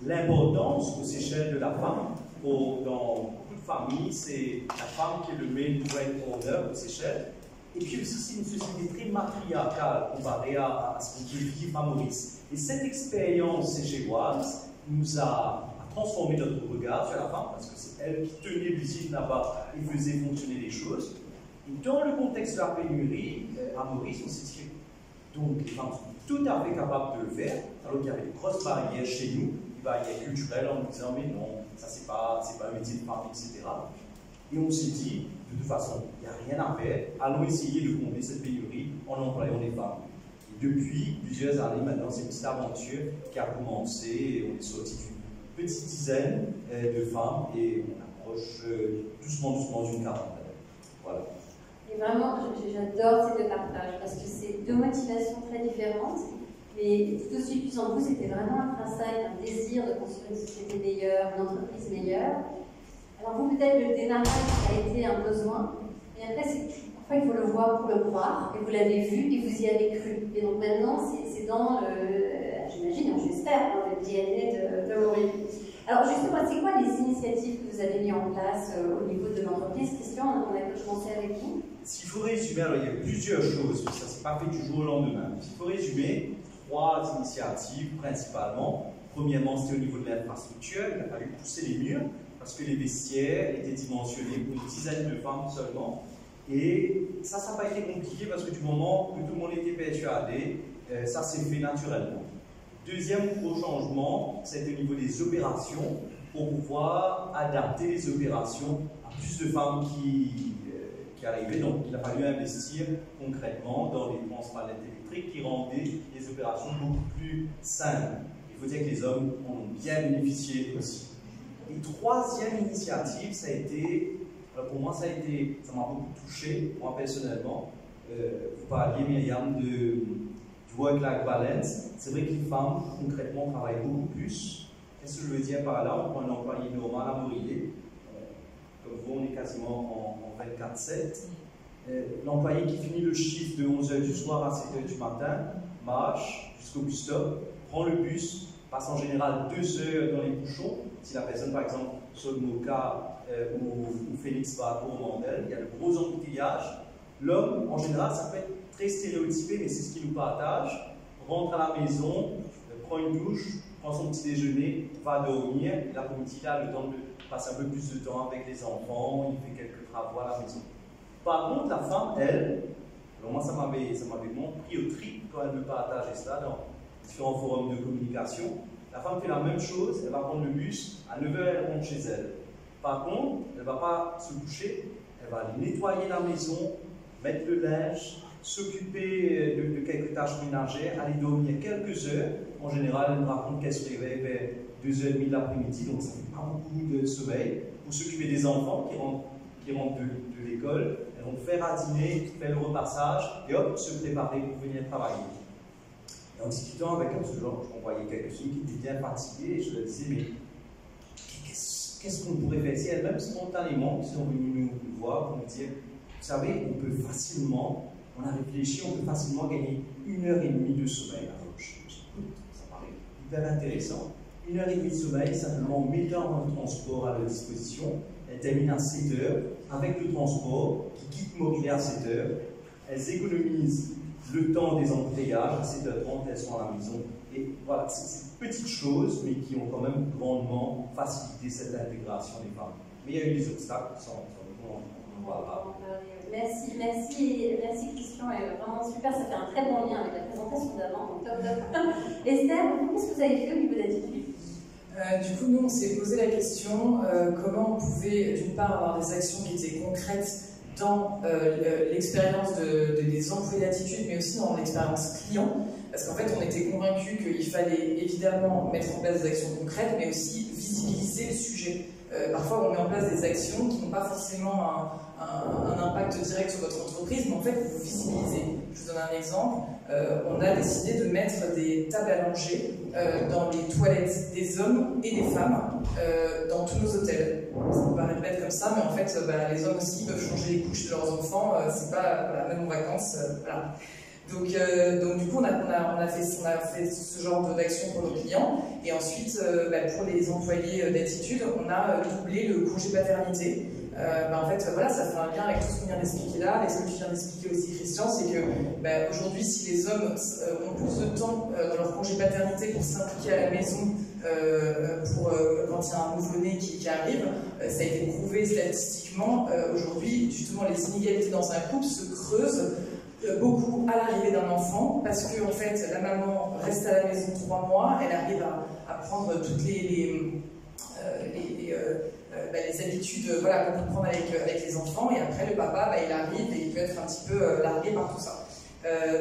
l'importance aux Seychelles de la femme. Dans beaucoup de familles, c'est la femme qui est le main breadwinner aux Seychelles. Et puis aussi, c'est une société très matriarcale comparée à ce qu'on peut vivre à Maurice. Et cette expérience séchelloise nous a transformé notre regard sur la femme, parce que c'est elle qui tenait l'usine là-bas et faisait fonctionner les choses. Et dans le contexte de la pénurie, à Maurice, on s'est dit, donc les femmes sont tout à fait capables de le faire, alors qu'il y avait de grosses barrières chez nous, des barrières culturelles, en nous disant, mais non, ça c'est pas un métier de femme, etc. Et on s'est dit, de toute façon, il n'y a rien à faire, allons essayer de combler cette pénurie en employant des femmes. Et depuis plusieurs années maintenant, c'est une petite aventure qui a commencé, et on est sorti d'une petite dizaine de femmes, et on approche doucement d'une quarantaine. Voilà. Et vraiment, j'adore ces deux partages, parce que c'est deux motivations très différentes, mais tout aussi puissant vous, c'était vraiment intrinsèque, un désir de construire une société meilleure, une entreprise meilleure. Alors vous, peut-être, le démarrage a été un besoin, mais après, parfois il faut le voir pour le croire, et vous l'avez vu, et vous y avez cru. Et donc maintenant, c'est dans le, j'imagine, j'espère, dans le DNA de Maurice. Alors justement, c'est quoi les initiatives que vous avez mises en place au niveau de l'entreprise? Christian, on a commencé avec vous. S'il faut résumer, alors il y a plusieurs choses, mais ça ne s'est pas fait du jour au lendemain. S'il faut résumer, 3 initiatives principalement. Premièrement, c'était au niveau de l'infrastructure, il a fallu pousser les murs, parce que les vestiaires étaient dimensionnés pour une dizaine de femmes seulement. Et ça n'a pas été compliqué, parce que du moment où tout le monde était persuadé, ça s'est fait naturellement. Deuxième gros changement, c'est au niveau des opérations, pour pouvoir adapter les opérations à plus de femmes qui arrivaient. Donc il a fallu investir concrètement dans les transpalettes électriques qui rendaient les opérations beaucoup plus simples. Il faut dire que les hommes en ont bien bénéficié aussi. Et troisième initiative, ça a été, pour moi ça m'a beaucoup touché, moi personnellement. Vous parliez, Myriam, du work-life balance. C'est vrai que les femmes, concrètement, travaillent beaucoup plus. Qu'est-ce que je veux dire par là? On prend un employé normal à Montréal. Comme vous, on est quasiment en 24/7. L'employé qui finit le shift de 11h du soir à 7h du matin, marche jusqu'au bus stop, prend le bus, passe en général 2 heures dans les bouchons. Si la personne, par exemple, sur le Moka ou Félix va à Coromandel, il y a de gros embouteillages. L'homme, en général, ça peut être très stéréotypé, mais c'est ce qui nous partage. Rentre à la maison, prend une douche, prend son petit déjeuner, va dormir. L'après-midi, il a le temps de passer un peu plus de temps avec les enfants, il fait quelques travaux à la maison. Par contre, la femme, elle, alors moi ça m'avait vraiment pris au trip quand elle me partageait ça dans différents forums de communication. La femme fait la même chose, elle va prendre le bus, à 9h elle rentre chez elle. Par contre, elle ne va pas se coucher, elle va aller nettoyer la maison, mettre le linge, s'occuper de quelques tâches ménagères, aller dormir quelques heures. En général, elle me raconte qu'elle se réveille vers 2h30 de l'après-midi, donc ça ne fait pas beaucoup de sommeil. Pour s'occuper des enfants qui rentrent de l'école, elles vont faire à dîner, faire le repassage et hop, se préparer pour venir travailler. Et en discutant avec un genre, je voyais quelques-unes qui étaient bien fatiguées et je leur disais, mais qu'est-ce qu'on pourrait faire si elles-mêmes spontanément sont venues nous voir pour nous dire, vous savez, on peut facilement, on a réfléchi, on peut facilement gagner 1h30 de sommeil. Alors, ça paraît hyper intéressant. 1h30 de sommeil, simplement en mettant le transport à leur disposition. Elles terminent à 7h avec le transport qui quitte Montréal à 7h. Elles économisent le temps des embouteillages. À 7h30, elles sont à la maison. Et voilà, c'est des petites choses, mais qui ont quand même grandement facilité cette intégration des femmes. Mais il y a eu des obstacles, on en parlera. Merci Christian, vraiment super, ça fait un très bon lien avec la présentation d'avant, donc top. Esther, qu'est-ce que vous avez fait au niveau d'attitude? Du coup, nous, on s'est posé la question comment on pouvait, d'une part, avoir des actions qui étaient concrètes dans l'expérience des employés d'attitude, mais aussi dans l'expérience client. Parce qu'en fait, on était convaincus qu'il fallait évidemment mettre en place des actions concrètes, mais aussi visibles. visibiliser le sujet. Parfois, on met en place des actions qui n'ont pas forcément un impact direct sur votre entreprise, mais en fait, vous visibilisez. Je vous donne un exemple. On a décidé de mettre des tables allongées dans les toilettes des hommes et des femmes dans tous nos hôtels. Ça peut paraître bête comme ça, mais en fait, les hommes aussi peuvent changer les couches de leurs enfants. C'est pas, voilà, même en vacances. Voilà. Donc du coup, on a fait ce genre d'action pour nos clients. Et ensuite, pour les employés d'Attitude, on a doublé le congé paternité. En fait, voilà, ça fait un lien avec tout ce qu'on vient d'expliquer là, avec ce que tu viens d'expliquer aussi, Christian, c'est que aujourd'hui, si les hommes ont plus de temps dans leur congé paternité pour s'impliquer à la maison, quand il y a un nouveau-né qui arrive, ça a été prouvé statistiquement. Aujourd'hui, justement, les inégalités dans un couple se creusent beaucoup à l'arrivée d'un enfant, parce que en fait, la maman reste à la maison 3 mois, elle arrive à prendre toutes les habitudes, voilà, qu'on peut prendre avec les enfants, et après le papa, il arrive et il peut être un petit peu largué par tout ça.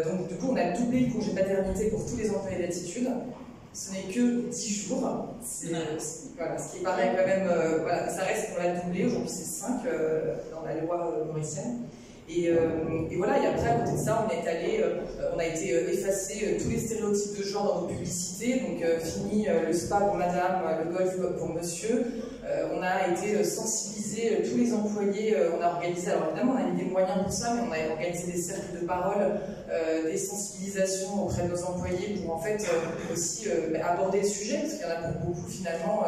Donc du coup, on a doublé le congé paternité pour tous les employés d'Attitude. Ce n'est que 10 jours, voilà, ce qui paraît quand même, voilà, ça reste qu'on l'a doublé, aujourd'hui c'est 5 dans la loi mauricienne. Et voilà, et après, à côté de ça, on a été effacer tous les stéréotypes de genre dans nos publicités, donc fini le spa pour madame, le golf pour monsieur. On a été sensibiliser tous les employés, on a organisé, alors évidemment on a mis des moyens pour ça, mais on a organisé des cercles de parole, des sensibilisations auprès de nos employés pour en fait aussi aborder le sujet, parce qu'il y en a pour beaucoup finalement,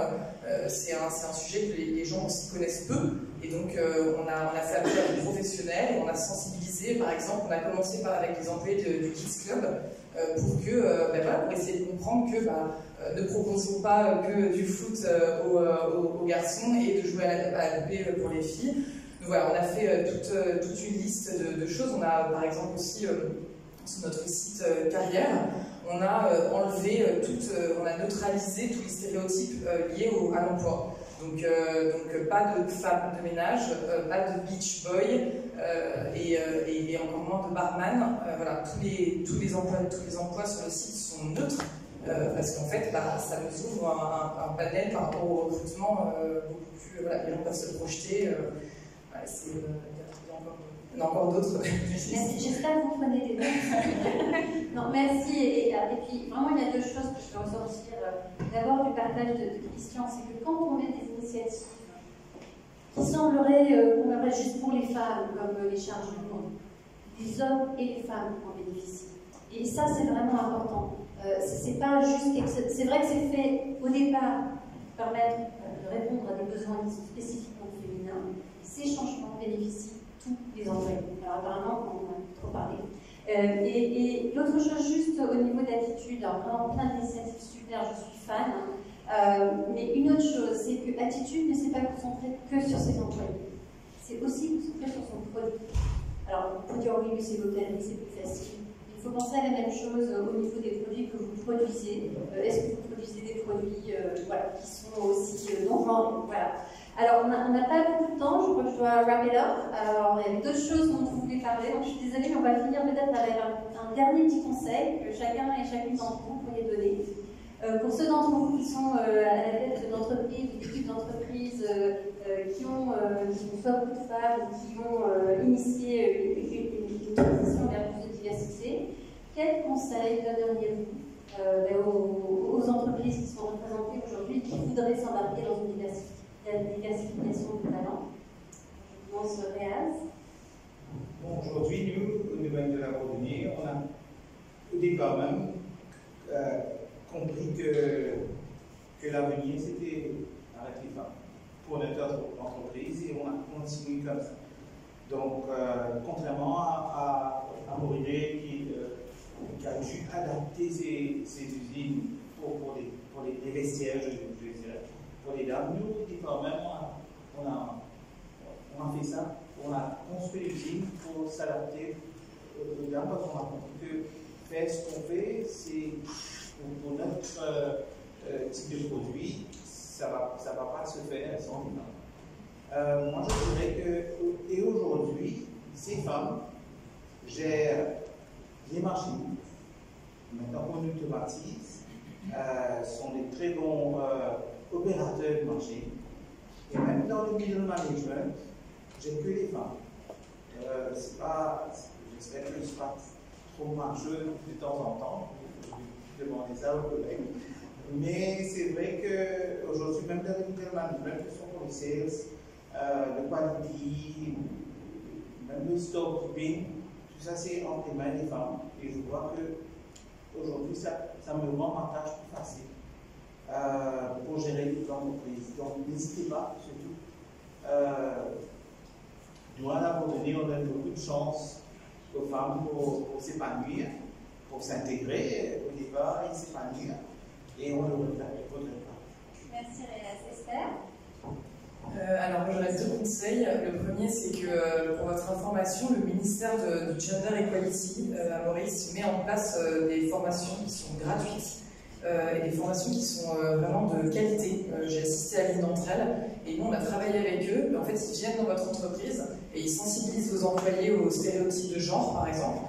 c'est un sujet que les gens aussi connaissent peu, et donc on a fait appel à des professionnels, et on a sensibilisé, par exemple, on a commencé avec les employés du Kids Club, pour essayer de comprendre que ne proposons pas que du foot aux garçons et de jouer à la poupée pour les filles. Donc voilà, on a fait toute une liste de choses. On a par exemple aussi sur notre site carrière, on a enlevé on a neutralisé tous les stéréotypes liés à l'emploi. Donc pas de femme de ménage, pas de beach boy et encore moins de barman. Voilà, tous les emplois sur le site sont neutres parce qu'en fait, ça nous ouvre un panel par rapport au recrutement beaucoup plus. Voilà, les gens peuvent se projeter. Voilà, il y en a encore d'autres. Merci, j'espère que vous prenez des notes. Non, merci. Et puis, vraiment, il y a 2 choses que je peux ressortir. D'abord, du partage de Christian, c'est que quand on met des initiatives qui sembleraient juste pour les femmes, comme les charges de monde, les hommes et les femmes en bénéficient. Et ça, c'est vraiment important. C'est pas juste. C'est vrai que c'est fait au départ pour permettre de répondre à des besoins qui sont spécifiquement féminins. Ces changements bénéficient tous les employés. Alors apparemment, on a trop parlé. Et l'autre chose, juste au niveau d'attitude, alors vraiment plein d'initiatives super, je suis fan. Mais une autre chose, c'est que Attitude ne s'est pas concentrée que sur ses employés. C'est aussi concentré sur son produit. Alors, on peut dire oui, mais c'est l'hôtellerie, c'est plus facile. Il faut penser à la même chose au niveau des produits que vous produisez. Est-ce que vous produisez des produits qui sont aussi non-genrés? Voilà. Alors, on n'a pas beaucoup de temps, je crois que je dois wrap it up. Alors, il y avait d'autres choses dont vous voulez parler, donc je suis désolée, mais on va finir peut-être avec un dernier petit conseil que chacun et chacune d'entre vous pourriez donner. Pour ceux d'entre vous qui sont à la tête d'entreprises, d'équipes d'entreprises, qui ont soit beaucoup de femmes, qui ont initié une transition vers plus de diversité, quels conseils donneriez-vous aux entreprises qui sont représentées aujourd'hui et qui voudraient s'embarquer dans une diversification de talents? Je commence Réaz. Bon, aujourd'hui, nous, au domaine de la Bourdonnais, on a au départ même compris que l'avenir, c'était avec les femmes pour notre entreprise et on a continué comme ça. Donc, contrairement à Morillet qui a dû adapter ses usines pour les vestiaires, je dirais, pour les dames, nous, au départ même, on a fait ça. On a construit l'usine pour s'adapter aux dames parce qu'on a compris que faire ce qu'on fait, c'est pour notre type de produit, ça va pas se faire sans les femmes. Moi, je dirais que, et aujourd'hui, ces femmes gèrent les machines, maintenant qu'on automatise, sont des très bons opérateurs de marché. Et même dans le middle management, j'ai que les femmes. J'espère que je ne suis pas trop marcheux de temps en temps. Je vais demander ça aux collègues. Mais c'est vrai qu'aujourd'hui, même dans le middle management, que ce soit pour les sales, le quality, même le storekeeping, tout ça c'est entre les mains des femmes. Et je vois qu'aujourd'hui, ça me rend ma tâche plus facile pour gérer l'entreprise. Donc n'hésitez pas, surtout. Nous, à la donné, on donne beaucoup de chance aux femmes pour s'épanouir, pour s'intégrer au départ et s'épanouir. Et on ne le regrette pas. Merci Réas. Esther? Alors, j'aurais deux conseils. Le premier, c'est que, pour votre information, le ministère du Gender Equality à Maurice met en place des formations qui sont gratuites et des formations qui sont vraiment de qualité. J'ai assisté à l'une d'entre elles et nous, on a travaillé avec eux. En fait, ils viennent dans votre entreprise et ils sensibilisent vos employés aux stéréotypes de genre, par exemple.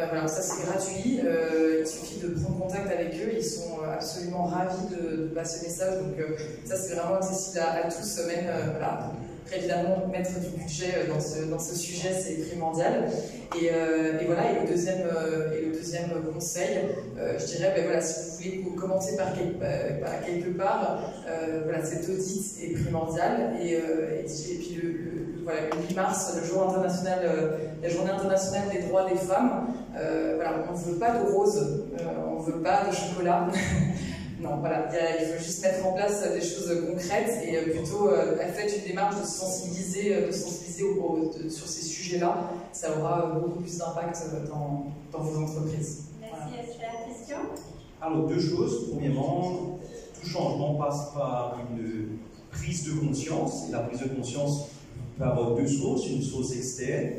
Voilà, ça c'est gratuit, il suffit de prendre contact avec eux, ils sont absolument ravis de passer le message, donc ça c'est vraiment accessible à tous, même voilà. Après, évidemment, mettre du budget dans ce sujet c'est primordial. Et voilà, et le deuxième conseil, je dirais, ben voilà, si vous voulez commencer par quelque part, voilà, cet audit est primordial. Et puis voilà, le 8 mars, la Journée internationale des droits des femmes, voilà, on ne veut pas de roses, on ne veut pas de chocolat. Non, voilà, il faut juste mettre en place des choses concrètes et plutôt faites une démarche de sensibiliser sur ces sujets-là. Ça aura beaucoup plus d'impact dans vos entreprises. Merci, voilà. Esther. Question? Alors, deux choses. Premièrement, tout changement passe par une prise de conscience. Et la prise de conscience peut avoir deux sources. Une source externe,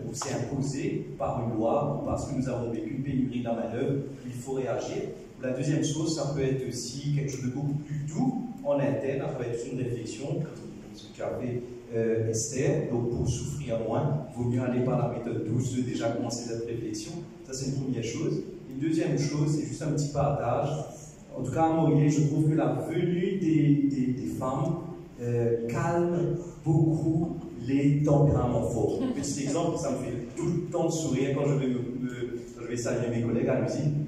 où c'est imposé par une loi, ou parce que nous avons vécu une pénurie de la main-d'œuvre, il faut réagir. La deuxième chose, ça peut être aussi quelque chose de beaucoup plus doux en interne, à travers une réflexion, comme ce qu'avait Esther. Donc, pour souffrir moins, il vaut mieux aller par la méthode douce de déjà commencer cette réflexion. Ça, c'est une première chose. Une deuxième chose, c'est juste un petit partage. En tout cas, à Morier, je trouve que la venue des femmes calme beaucoup les tempéraments forts. Petit exemple, ça me fait tout le temps sourire quand je vais saluer mes collègues à l'usine.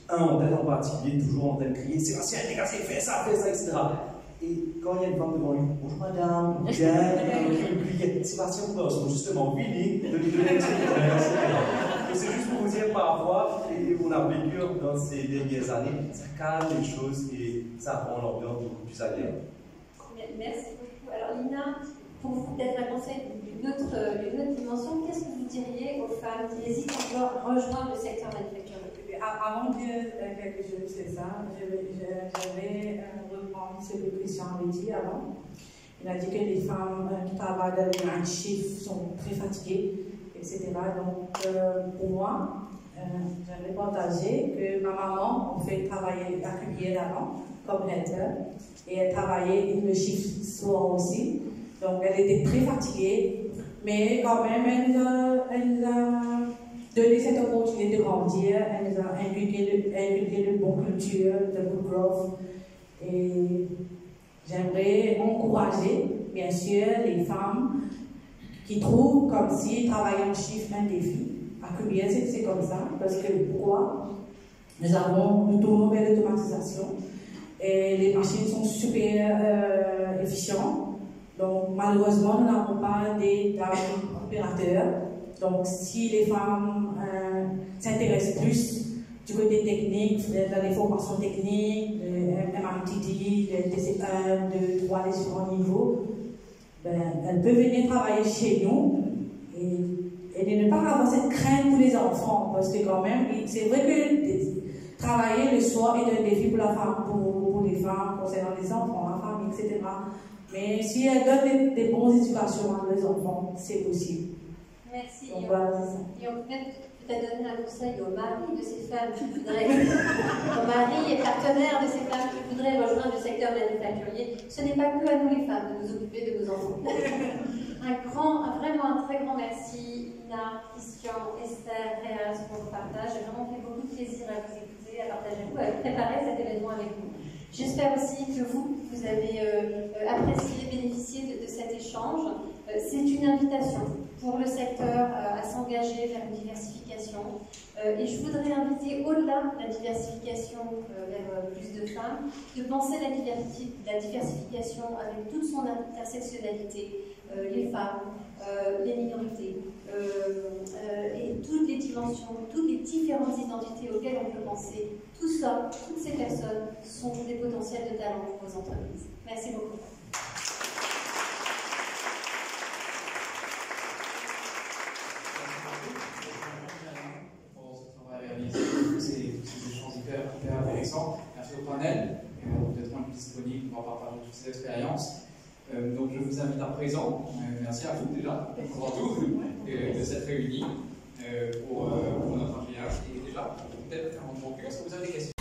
Un en tête en particulier, toujours en train de crier, c'est ancien, les gars, fais ça, etc. Et quand il y a une femme devant lui, bonjour madame, bien, Sébastien Poisson, justement, Willy, de lui donner une etc. C'est juste pour vous dire, parfois, et on a vécu dans ces dernières années, ça calme les choses et ça rend l'ambiance beaucoup plus agréable. Merci beaucoup. Alors Lina, pour vous peut-être un conseil d'une autre dimension, qu'est-ce que vous diriez aux femmes qui hésitent encore à rejoindre le secteur manufacturier? Avant de dire quelque chose, c'est ça, j'avais reprendre ce que Christian avait dit avant. Il a dit que les femmes qui travaillent dans les chiffres sont très fatiguées, etc. Donc, pour moi, j'avais partagé que ma maman, on fait travailler à Cuvier avant, comme header, et elle travaillait le chiffre soir aussi. Donc, elle était très fatiguée, mais quand même, elle a donné cette opportunité de grandir, elle nous a inculqué de bonne culture, de good growth. Et j'aimerais encourager, bien sûr, les femmes qui trouvent comme si travailler en chiffre un défi. À Cuvier, c'est comme ça, parce que pourquoi? Nous tournons vers l'automatisation et les machines sont super efficientes. Donc, malheureusement, nous n'avons pas des opérateurs. Donc, si les femmes s'intéressent plus du côté technique, dans les formations techniques, de MRTD, de TC1, de 3 différents niveaux, ben, elles peuvent venir travailler chez nous et de ne pas avoir cette crainte pour les enfants. Parce que quand même, c'est vrai que travailler le soir est un défi pour la femme, pour les femmes, concernant les enfants, la famille, etc. Mais si elles donnent des bonnes éducations à leurs enfants, c'est possible. Merci. Donc, voilà, et on peut peut-être donner un conseil aux maris de ces femmes qui voudraient, aux maris et partenaires de ces femmes qui voudraient rejoindre le secteur manufacturier. Ce n'est pas que à nous les femmes de nous occuper de nos enfants. Vraiment un très grand merci, Lina, Christian, Esther, Réas pour vos partages. J'ai vraiment fait beaucoup de plaisir à vous écouter, à partager avec vous, à préparer cet événement avec vous. J'espère aussi que vous avez apprécié, bénéficié de cet échange. C'est une invitation pour le secteur à s'engager vers une diversification. Et je voudrais inviter, au-delà de la diversification vers plus de femmes, de penser la diversification avec toute son intersectionnalité, les femmes, les minorités, et toutes les dimensions, toutes les différentes identités auxquelles on peut penser. Tout ça, toutes ces personnes sont des potentiels de talent pour vos entreprises. Merci beaucoup. Ces échanges hyper intéressants. Merci au panel d'être disponible pour partager toutes ces expériences. Donc je vous invite à présent, merci à vous déjà, pour tout, de s'être réunis pour notre mariage. Et déjà, peut-être avant de conclure, est-ce que vous avez des questions?